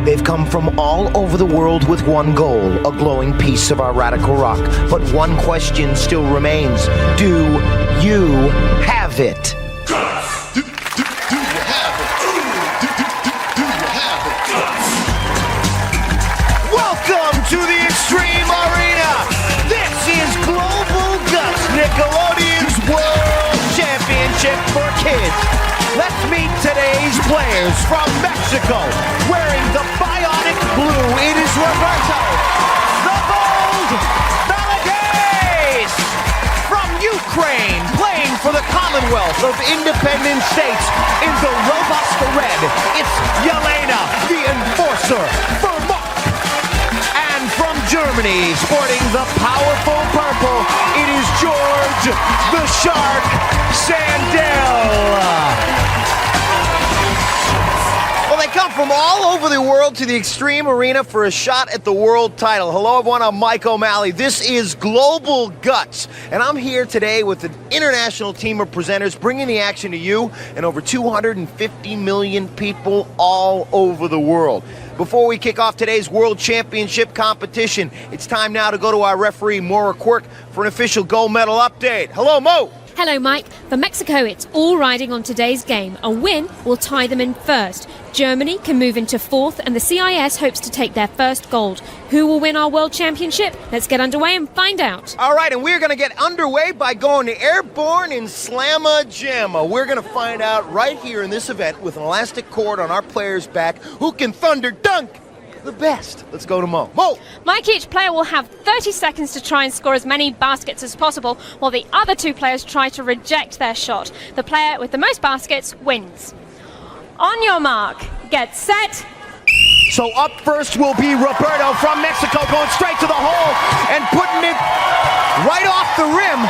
They've come from all over the world with one goal, a glowing piece of our radical rock. But one question still remains. Do you have it? Do you have it? Do you have it? Welcome to the Extreme Arena. This is Global Guts, Nickelodeon's World Championship for Kids. Let's meet today's players. From Mexico, wearing the bionic blue, it is Roberto, the bold Valadez. From Ukraine, playing for the Commonwealth of Independent States in the robust red, it's Yelena, the enforcer, Furmak. And from Germany, sporting the powerful purple, it is George, the Shark, Sandel. Well, they come from all over the world to the Extreme Arena for a shot at the world title. Hello, everyone. I'm Mike O'Malley. This is Global Guts, and I'm here today with an international team of presenters bringing the action to you and over 250 million people all over the world. Before we kick off today's World Championship competition, it's time now to go to our referee, Moira Quirk, for an official gold medal update. Hello, Mo. Hello, Mike. For Mexico, it's all riding on today's game. A win will tie them in first. Germany can move into fourth, and the CIS hopes to take their first gold. Who will win our World Championship? Let's get underway and find out. All right, and we're going to get underway by going to Airborne in Slamma Jamma. We're going to find out right here in this event with an elastic cord on our player's back who can thunder dunk the best. Let's go to Mo. Mo! Mike, each player will have 30 seconds to try and score as many baskets as possible, while the other two players try to reject their shot. The player with the most baskets wins. On your mark, get set. So up first will be Roberto from Mexico, going straight to the hole and putting it right off the rim,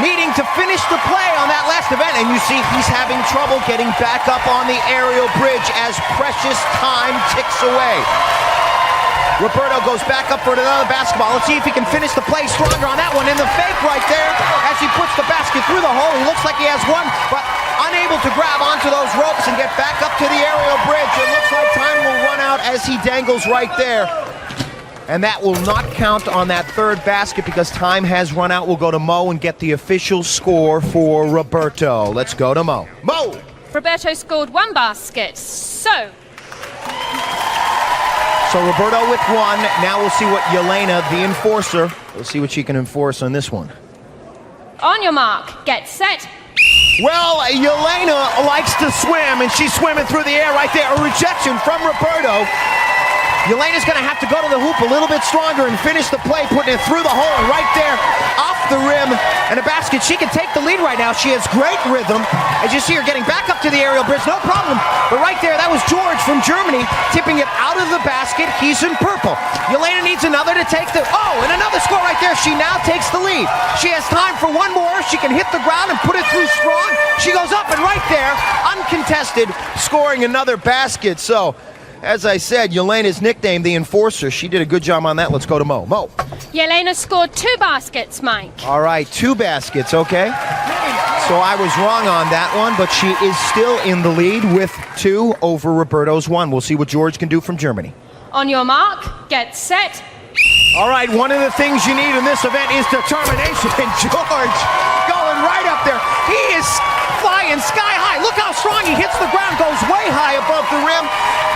needing to finish the play on that last event. And you see he's having trouble getting back up on the aerial bridge as precious time ticks away. Roberto goes back up for another basketball. Let's see if he can finish the play stronger on that one. In the fake right there as he puts the basket through the hole. He looks like he has one, but unable to grab onto those ropes and get back up to the aerial bridge. It looks like time will run out as he dangles right there. And that will not count on that third basket because time has run out. We'll go to Mo and get the official score for Roberto. Let's go to Mo. Mo! Roberto scored one basket. So Roberto with one. Now we'll see what Yelena, the enforcer, we'll see what she can enforce on this one. on your mark, get set. Well, Yelena likes to swim, and she's swimming through the air right there. A rejection from Roberto. Yelena's going to have to go to the hoop a little bit stronger and finish the play, putting it through the hole right there, off the rim, and a basket. She can take the lead right now. She has great rhythm. As you see her getting back up to the aerial bridge, no problem. But right there, that was George from Germany, tipping it out of the basket. He's in purple. Yelena needs another to take the... Oh, and another score right there. She now takes the lead. She has time for one more. She can hit the ground and put it through strong. She goes up, and right there, uncontested, scoring another basket. So... as I said, Yelena's nicknamed the Enforcer. She did a good job on that. Let's go to Mo. Mo. Yelena scored 2 baskets, Mike. All right, 2 baskets, okay. So I was wrong on that one, but she is still in the lead with 2 over Roberto's 1. We'll see what George can do from Germany. On your mark, get set. All right, one of the things you need in this event is determination, and George going right up there. He is flying sky high. Look how strong he hits the ground, goes way high above the rim.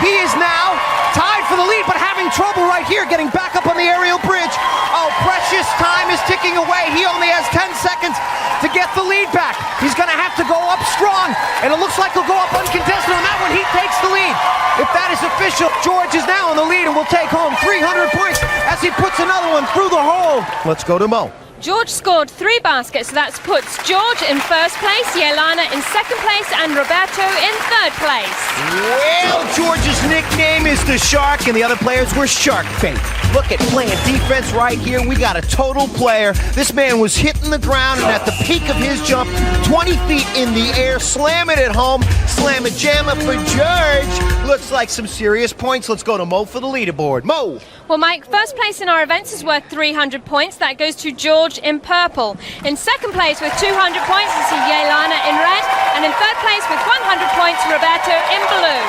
He is now tied for the lead, but having trouble right here, getting back up on the aerial bridge. Oh, precious time is ticking away. He only has 10 seconds to get the lead back. He's going to have to go up strong, and it looks like he'll go up uncontested on that one. He takes the lead. If that is official, George is now in the lead and will take home 300 points as he puts another one through the hole. Let's go to Mo. George scored 3 baskets, so that puts George in first place, Yelena in second place, and Roberto in third place. Well, George's nickname is the Shark, and the other players were Shark Bait. Look at playing defense right here. We got a total player. This man was hitting the ground, and at the peak of his jump, 20 feet in the air, slam it at home, slam a jammer for George. Looks like some serious points. Let's go to Mo for the leaderboard. Mo. Well, Mike, first place in our events is worth 300 points. That goes to George George in purple. In second place with 200 points is Yelena in red, and in third place with 100 points, Roberto in blue.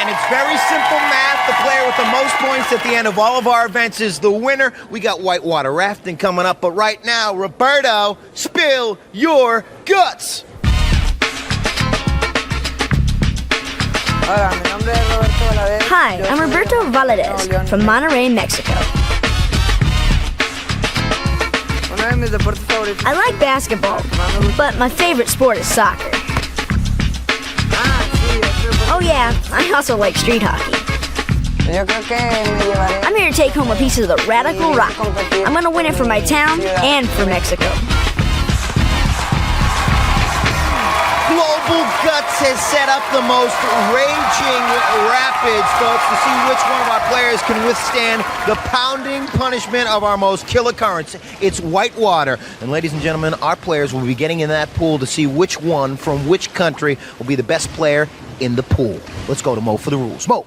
And it's very simple math. The player with the most points at the end of all of our events is the winner. We got whitewater rafting coming up, but right now, Roberto, spill your guts. Hi, I'm Roberto Valadez from Monterrey, Mexico. I like basketball, but my favorite sport is soccer. Oh yeah, I also like street hockey. I'm here to take home a piece of the radical rock. I'm gonna win it for my town and for Mexico. Global Guts has set up the most raging rapids, folks, to see which one of our players can withstand the pounding punishment of our most killer currents. It's whitewater. And ladies and gentlemen, our players will be getting in that pool to see which one from which country will be the best player in the pool. Let's go to Mo for the rules. Mo.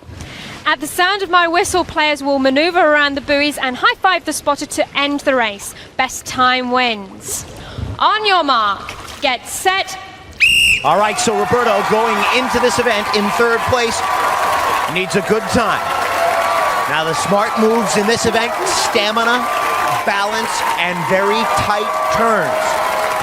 At the sound of my whistle, players will maneuver around the buoys and high-five the spotter to end the race. Best time wins. On your mark, get set. All right, so Roberto going into this event in third place needs a good time. Now the smart moves in this event, stamina, balance, and very tight turns.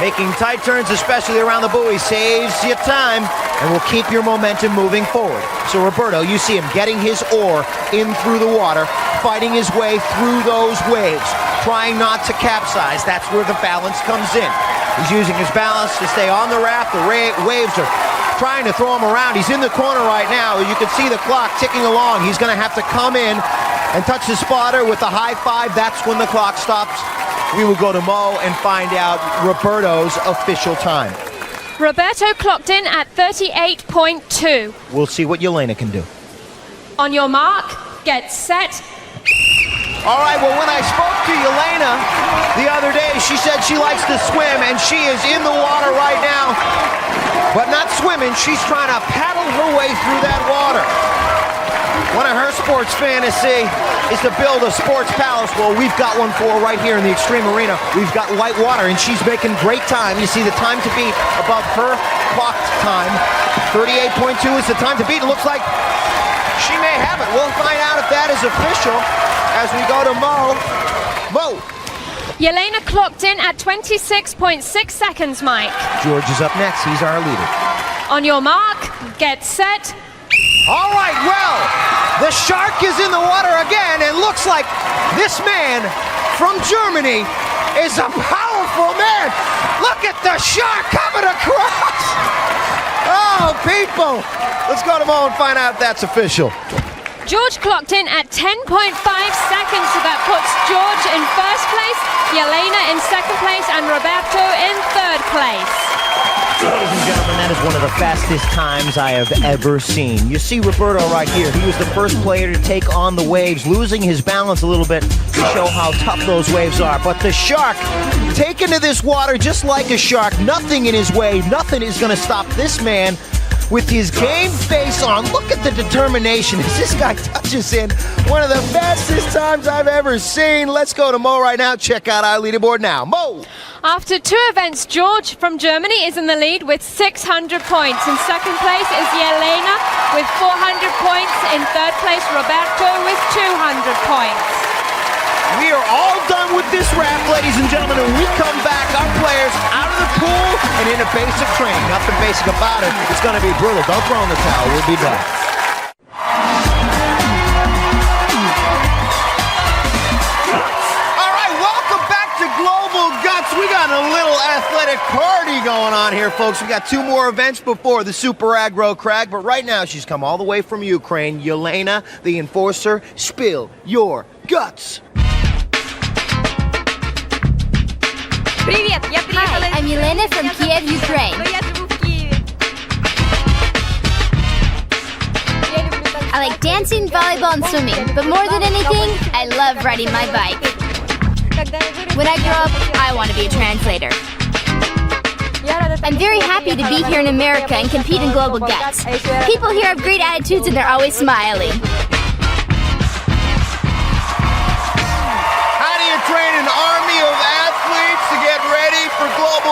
Making tight turns, especially around the buoy, saves you time and will keep your momentum moving forward. So Roberto, you see him getting his oar in through the water, fighting his way through those waves, trying not to capsize. That's where the balance comes in. He's using his balance to stay on the raft. The waves are trying to throw him around. He's in the corner right now. You can see the clock ticking along. He's going to have to come in and touch the spotter with the high five. That's when the clock stops. We will go to Mo and find out Roberto's official time. Roberto clocked in at 38.2. We'll see what Yelena can do. On your mark, get set. All right, well, when I spoke to Yelena the other day, she said she likes to swim, and she is in the water right now. But not swimming, she's trying to paddle her way through that water. One of her sports fantasy is to build a sports palace. Well, we've got one for her right here in the Extreme Arena. We've got white water, and she's making great time. You see the time to beat above her clocked time. 38.2 is the time to beat. It looks like she may have it. We'll find out if that is official as we go to Mo. Mo. Yelena clocked in at 26.6 seconds, Mike. George is up next. He's our leader. On your mark, get set. All right, well, the shark is in the water again, and looks like this man from Germany is a powerful man. Look at the shark coming across. Oh, people. Let's go to Mo and find out if that's official. George clocked in at 10.5 seconds, so that puts George in first place, Yelena in second place, and Roberto in third place. Ladies and gentlemen, that is one of the fastest times I have ever seen. You see Roberto right here. He was the first player to take on the waves, losing his balance a little bit to show how tough those waves are. But the shark, taken to this water just like a shark, nothing in his way, nothing is going to stop this man with his game face on. Look at the determination as this guy touches in. One of the fastest times I've ever seen. Let's go to Mo right now. Check out our leaderboard now. Mo! After two events, George from Germany is in the lead with 600 points. In second place is Yelena with 400 points. In third place, Roberto with 200 points. We are all done with this raft, ladies and gentlemen, and we come back, our players out of the pool and into basic training. Nothing basic about it. It's going to be brutal. Don't throw in the towel. We'll be back. All right, welcome back to Global Guts. We got a little athletic party going on here, folks. We got two more events before the Super Aggro Crag, but right now she's come all the way from Ukraine. Yelena, the enforcer, spill your guts. Hi, I'm Yelena from Kiev, Ukraine. I like dancing, volleyball, and swimming, but more than anything, I love riding my bike. When I grow up, I want to be a translator. I'm very happy to be here in America and compete in Global Guts. People here have great attitudes and they're always smiling. How do you train an army of athletes?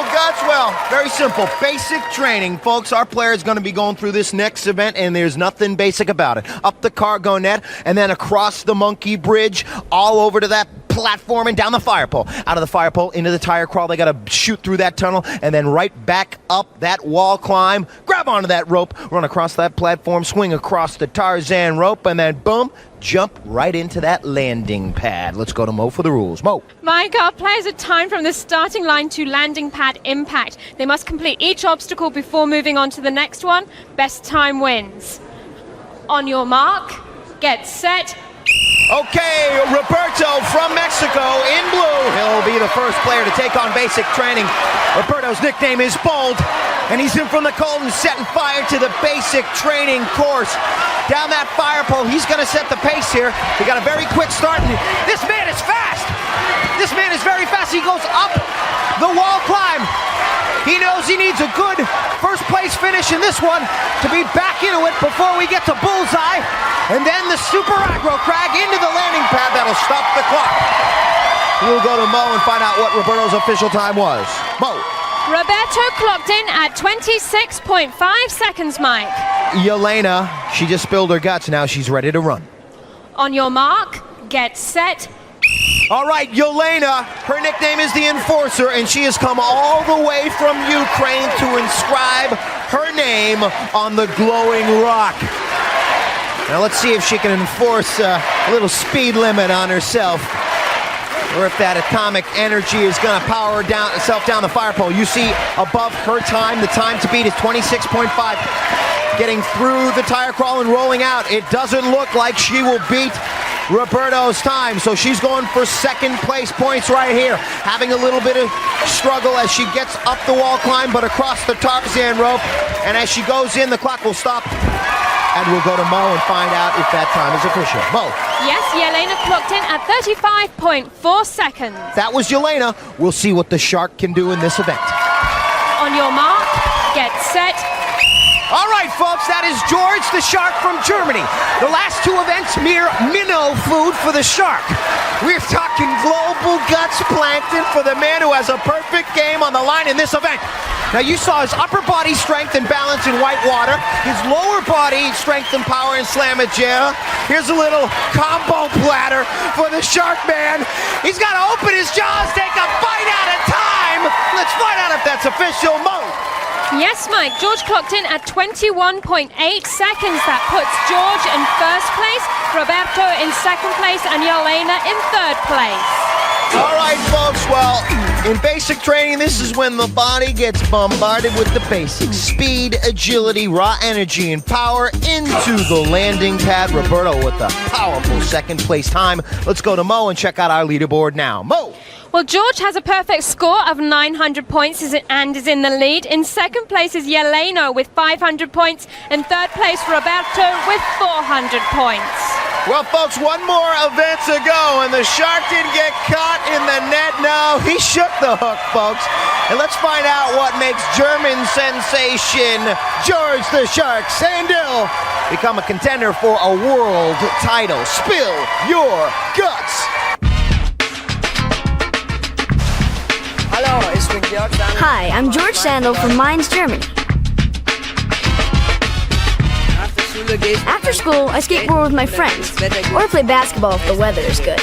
Guts? Well, very simple. Basic training, folks. Our player is going to be going through this next event, and there's nothing basic about it. Up the cargo net, and then across the monkey bridge, all over to that platform and down the fire pole. Out of the fire pole into the tire crawl. They got to shoot through that tunnel and then right back up that wall climb. Grab onto that rope, run across that platform, swing across the Tarzan rope, and then boom, jump right into that landing pad. Let's go to Mo for the rules. Mo. Mike, our players are timed from the starting line to landing pad impact. They must complete each obstacle before moving on to the next one. Best time wins. On your mark, get set. Okay, Roberto from Mexico in blue. He'll be the first player to take on basic training. Roberto's nickname is Bold, and he's in from the cold and setting fire to the basic training course. Down that fire pole, he's going to set the pace here. He got a very quick start, and this man is fast. This man is very fast. He goes up the wall climb. He knows he needs a good first place finish in this one to be back into it before we get to bullseye. And then the super aggro crag into the landing pad. That'll stop the clock. We'll go to Mo and find out what Roberto's official time was. Mo. Roberto clocked in at 26.5 seconds, Mike. Yelena, she just spilled her guts. Now she's ready to run. On your mark, get set. All right, Yelena, her nickname is the Enforcer, and she has come all the way from Ukraine to inscribe her name on the glowing rock. Now let's see if she can enforce a little speed limit on herself, or if that atomic energy is going to power itself down the fire pole. You see above her time, the time to beat is 26.5. Getting through the tire crawl and rolling out, it doesn't look like she will beat Roberto's time, so she's going for second place points right here. Having a little bit of struggle as she gets up the wall climb, but across the Tarzan rope, and as she goes in, the clock will stop, and we'll go to Mo and find out if that time is official. Mo. Yes, Yelena clocked in at 35.4 seconds. That was Yelena. We'll see what the Shark can do in this event. On your mark, get set. All right, folks, that is George the Shark from Germany. The last two events, mere minnow food for the Shark. We're talking global guts plankton for the man who has a perfect game on the line in this event. Now, you saw his upper body strength and balance in white water, his lower body strength and power in slamagera. Here's a little combo platter for the Shark man. He's got to open his jaws, take a bite at a time. Let's find out if that's official. Mo. Yes, Mike. George clocked in at 21.8 seconds. That puts George in first place, Roberto in second place, and Yelena in third place. All right, folks. Well, in basic training, this is when the body gets bombarded with the basics. Speed, agility, raw energy, and power into the landing pad. Roberto with a powerful second place time. Let's go to Mo and check out our leaderboard now. Mo. Well, George has a perfect score of 900 points and is in the lead. In second place is Yelena with 500 points. In third place, Roberto with 400 points. Well, folks, one more event to go, and the Shark didn't get caught in the net. No, he shook the hook, folks. And let's find out what makes German sensation George the Shark Sandel become a contender for a world title. Spill your guts. Hi, I'm George Sandel from Mainz, Germany. After school, I skateboard with my friends, or play basketball if the weather is good.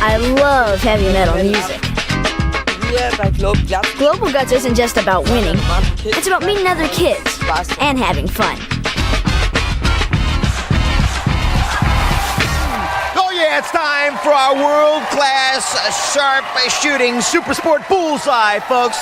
I love heavy metal music. Global Guts isn't just about winning, it's about meeting other kids and having fun. Yeah, it's time for our world-class sharp shooting super sport bullseye, folks.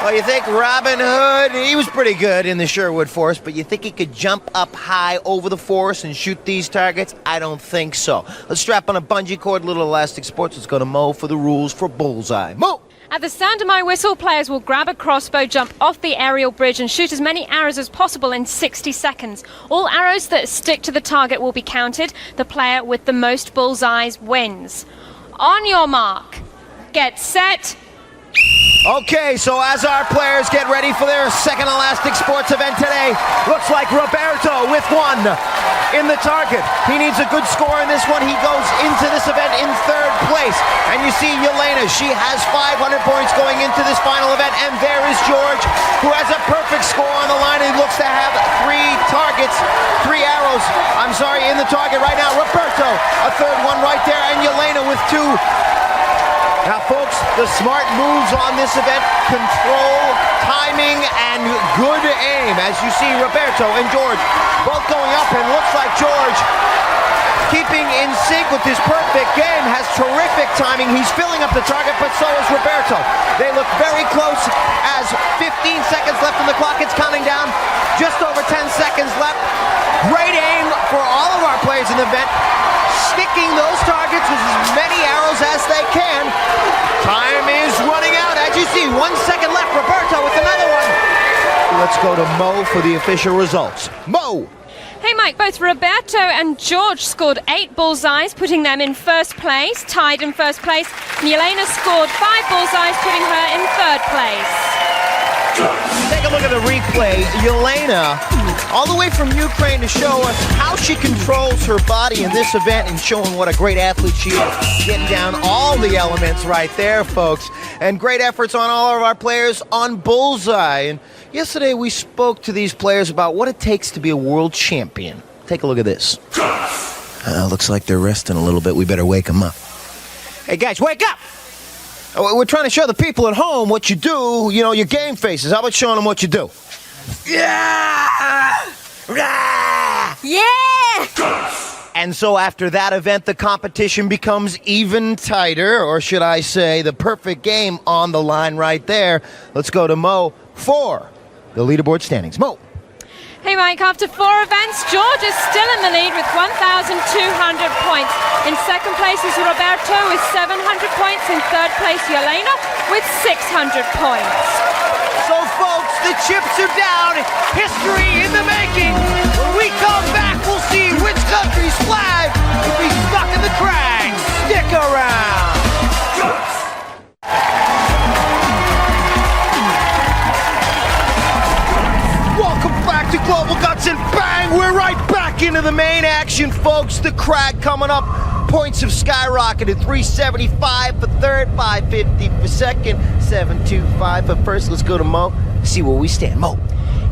Well, you think Robin Hood, he was pretty good in the Sherwood Forest, but you think he could jump up high over the forest and shoot these targets? I don't think so. Let's strap on a bungee cord, little elastic sports. Let's go to Mo for the rules for bullseye. Mo! At the sound of my whistle, players will grab a crossbow, jump off the aerial bridge and shoot as many arrows as possible in 60 seconds. All arrows that stick to the target will be counted. The player with the most bullseyes wins. On your mark, get set. Okay, so as our players get ready for their second elastic sports event today, looks like Roberto with one, in the target. He needs a good score in this one. He goes into this event in 3rd place. And you see Yelena, she has 500 points going into this final event. And there is George, who has a perfect score on the line. He looks to have 3 targets, 3 arrows, in the target right now. Roberto, a 3rd one right there, and Yelena with 2. Now, folks, the smart moves on this event: control, timing, and good aim. As you see, Roberto and George both going up, and looks like George, keeping in sync with his perfect game, has terrific timing. He's filling up the target, but so is Roberto. They look very close as 15 seconds left on the clock. It's counting down. Just over 10 seconds left. Great aim for all of our players in the event, sticking those targets with as many arrows as they can. Time is running out. As you see, 1 second left. Roberto with another one. Let's go to Mo for the official results. Mo! Hey Mike, both Roberto and George scored 8 bullseyes, putting them in 1st place, tied in 1st place. And Yelena scored 5 bullseyes, putting her in 3rd place. Take a look at the replay. Yelena, all the way from Ukraine, to show us how she controls her body in this event and showing what a great athlete she is. Getting down all the elements right there, folks. And great efforts on all of our players on bullseye. And yesterday we spoke to these players about what it takes to be a world champion. Take a look at this. Looks like they're resting a little bit. We better wake them up. Hey guys, wake up! We're trying to show the people at home what you do, you know, your game faces. How about showing them what you do? Yeah! Yeah! And so after that event, the competition becomes even tighter, or should I say, the perfect game on the line right there. Let's go to Mo for the leaderboard standings. Mo. Hey Mike, after 4 events, George is still in the lead with 1,200 points. In 2nd place is Roberto with 700 points. In 3rd place, Yelena with 600 points. So folks, the chips are down. History in the making. When we come back, we'll see which country's flag will be stuck in the crag. Stick around. Welcome back to Global Guts, and bang, we're right back into the main action, folks. The crag coming up. Points have skyrocketed. 375 for 3rd, 550 for 2nd, 725 for 1st. Let's go to Mo, see where we stand. Mo.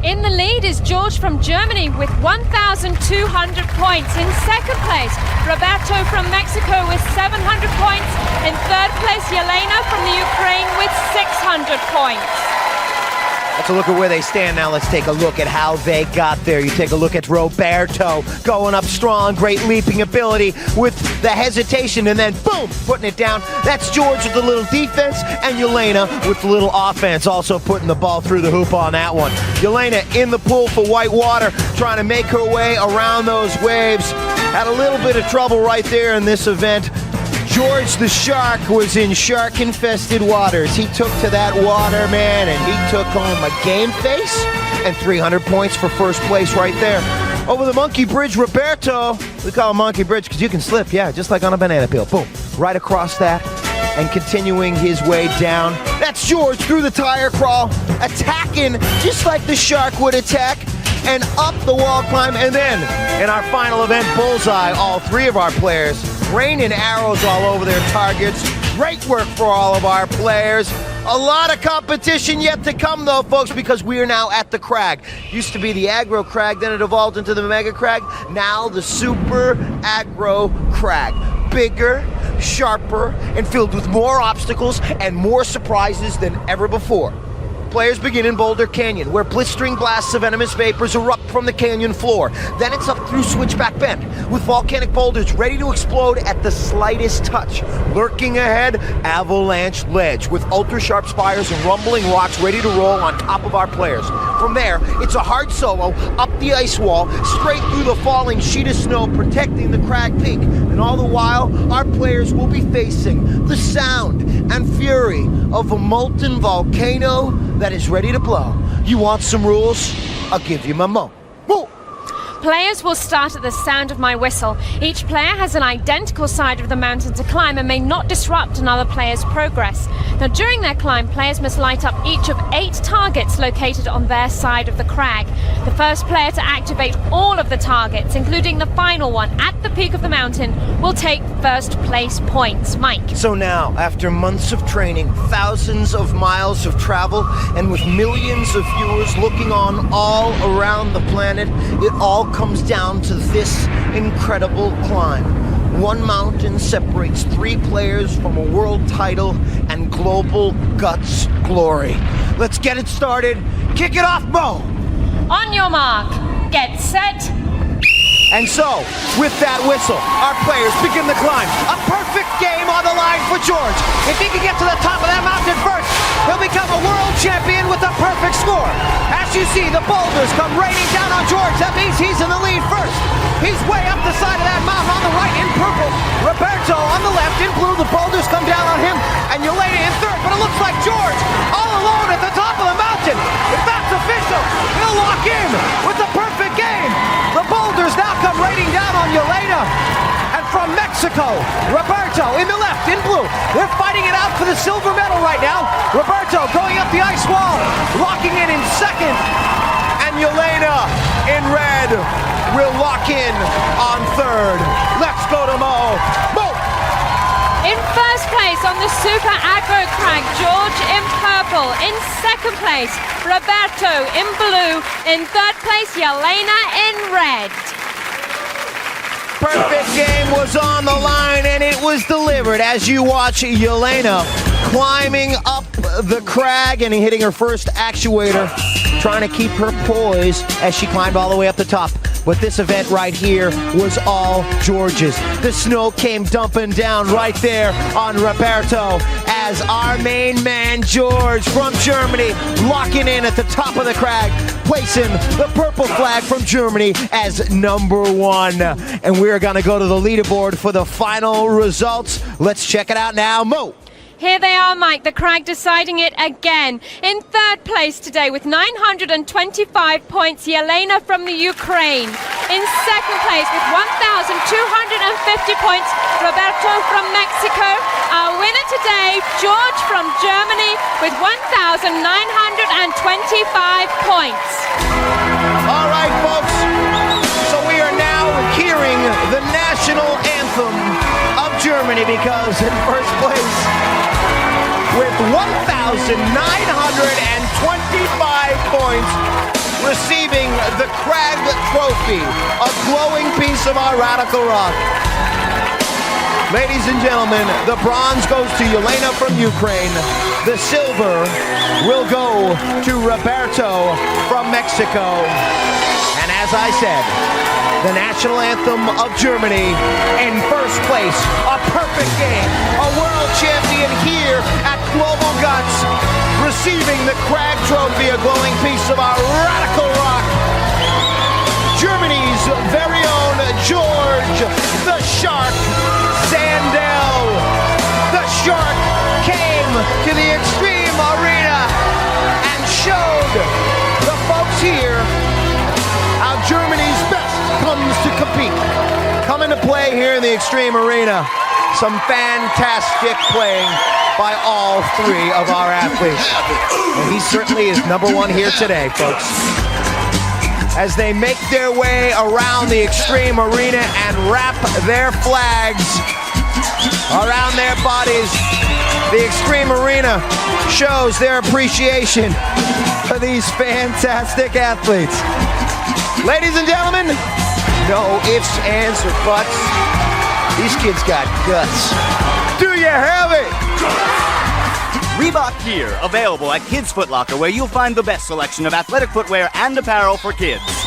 In the lead is George from Germany with 1,200 points. In 2nd place, Roberto from Mexico with 700 points. In 3rd place, Yelena from the Ukraine with 600 points. That's a look at where they stand now. Let's take a look at how they got there. You take a look at Roberto going up strong, great leaping ability with the hesitation, and then boom, putting it down. That's George with the little defense, and Yelena with the little offense, also putting the ball through the hoop on that one. Yelena in the pool for white water, trying to make her way around those waves. Had a little bit of trouble right there in this event. George the Shark was in shark-infested waters. He took to that water, man, and he took home a game face and 300 points for 1st place right there. Over the monkey bridge, Roberto, we call it monkey bridge because you can slip, yeah, just like on a banana peel. Boom, right across that and continuing his way down. That's George through the tire crawl, attacking just like the shark would attack, and up the wall climb. And then in our final event, bullseye, all 3 of our players raining arrows all over their targets. Great work for all of our players. A lot of competition yet to come, though, folks, because we are now at the crag. Used to be the aggro crag, then it evolved into the mega crag. Now the super aggro crag. Bigger, sharper, and filled with more obstacles and more surprises than ever before. Players begin in Boulder Canyon, where blistering blasts of venomous vapors erupt from the canyon floor. Then it's up through Switchback Bend, with volcanic boulders ready to explode at the slightest touch. Lurking ahead, Avalanche Ledge, with ultra-sharp spires and rumbling rocks ready to roll on top of our players. From there, it's a hard solo, up the ice wall, straight through the falling sheet of snow, protecting the crag peak. And all the while, our players will be facing the sound and fury of a molten volcano that is ready to blow. You want some rules? I'll give you my mo. Woo! Players will start at the sound of my whistle. Each player has an identical side of the mountain to climb and may not disrupt another player's progress. Now, during their climb, players must light up each of 8 targets located on their side of the crag. The first player to activate all of the targets, including the final one at the peak of the mountain, will take first place points. Mike. So now, after months of training, thousands of miles of travel, and with millions of viewers looking on all around the planet, it all comes down to this incredible climb. One mountain separates 3 players from a world title and global guts glory. Let's get it started. Kick it off, Mo! On your mark, get set. And so, with that whistle, our players begin the climb. A perfect game on the line for George. If he can get to the top of that mountain first, he'll become a world champion with a perfect score. As you see, the boulders come raining down on George. That means he's in the lead first. He's way up the side of that mountain on the right in purple. Roberto on the left in blue. The boulders come down on him. And Yelena in third. But it looks like George all alone at the top of the mountain. If that's official, he'll lock in with the perfect game. The boulders now come raining down on Yelena. And from Mexico, Roberto in the left in blue. They're fighting it out for the silver medal right now. Roberto going up the ice wall, locking in second. And Yelena in red will lock in on third. Let's go to Mo. Mo! In first place on the Super Aggro Crag, George in purple. In second place, Roberto in blue. In third place, Yelena in red. Perfect game was on the line and it was delivered as you watch Yelena climbing up the crag and hitting her first actuator, trying to keep her poise as she climbed all the way up the top. But this event right here was all George's. The snow came dumping down right there on Roberto as our main man George from Germany locking in at the top of the crag, placing the purple flag from Germany as number 1. And we're gonna go to the leaderboard for the final results. Let's check it out now, Mo. Here they are, Mike, the crag deciding it again. In third place today with 925 points, Yelena from the Ukraine. In second place with 1,250 points, Roberto from Mexico. Our winner today, George from Germany with 1,925 points. All right, folks, so we are now hearing the national anthem of Germany because in first place, with 1,925 points, receiving the Crag Trophy, a glowing piece of our radical rock. Ladies and gentlemen, the bronze goes to Yelena from Ukraine. The silver will go to Roberto from Mexico. And as I said, the national anthem of Germany in first place. A perfect game. A world champion here at Global Guts, receiving the Crag Trophy, a glowing piece of our radical rock. Germany's very own George, the Shark, Sandel. The Shark came to the Extreme Arena and showed the folks here how Germany's best comes to compete. Coming to play here in the Extreme Arena. Some fantastic playing by all 3 of our athletes. And he certainly is number 1 here today, folks. As they make their way around the Extreme Arena and wrap their flags around their bodies, the Extreme Arena shows their appreciation for these fantastic athletes. Ladies and gentlemen, no ifs, ands, or buts. These kids got guts. Do you have it? Reebok gear, available at Kids Foot Locker, where you'll find the best selection of athletic footwear and apparel for kids.